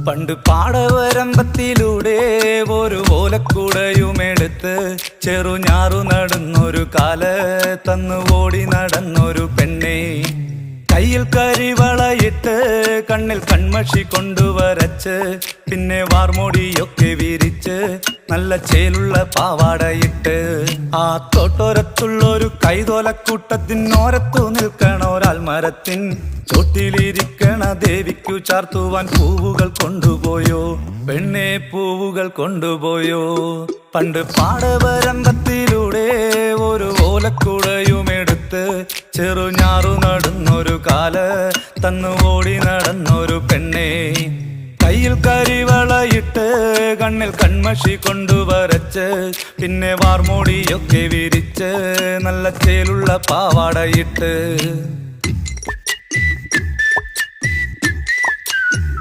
പണ്ട് പാടവരമ്പത്തിലൂടെ ഒരു ഓലക്കുടയുമെടുത്ത് ചെറുഞാറു നടന്നൊരു കാല് തന്നു ഓടി നടന്നൊരു പെണ്ണെ. കയ്യിൽ കരിവളയിട്ട് കണ്ണിൽ കൺമഷി കൊണ്ടുവരച്ച് പിന്നെ വാർമോടിയൊക്കെ വിരിച്ച് നല്ല ചേലുള്ള പാവാടയിട്ട് ആ തോട്ടോരത്തുള്ളൊരു കൈതോലക്കൂട്ടത്തിനോരത്തു നിൽക്കണ ഒരാൾ മരത്തിൻ ചോട്ടിലിരിക്കണ ദേവിക്കു ചാർത്തുവാൻ പൂവുകൾ കൊണ്ടുപോയോ പെണ്ണെ, പൂവുകൾ കൊണ്ടുപോയോ. പണ്ട് പാടവരമ്പത്തിലൂടെ ഒരു ഓലക്കുടയുമെടുത്ത് ചെറുഞാറു നടന്നൊരു കാല് തന്നു ഓടി നടന്നൊരു പെണ്ണെ. കയ്യിൽ കരിവളയിട്ട് കണ്ണിൽ കൺമഷി കൊണ്ടുവരച്ച് പിന്നെ വാർമോടിയൊക്കെ വിരിച്ച് നല്ല ചേലുള്ള പാവാടയിട്ട്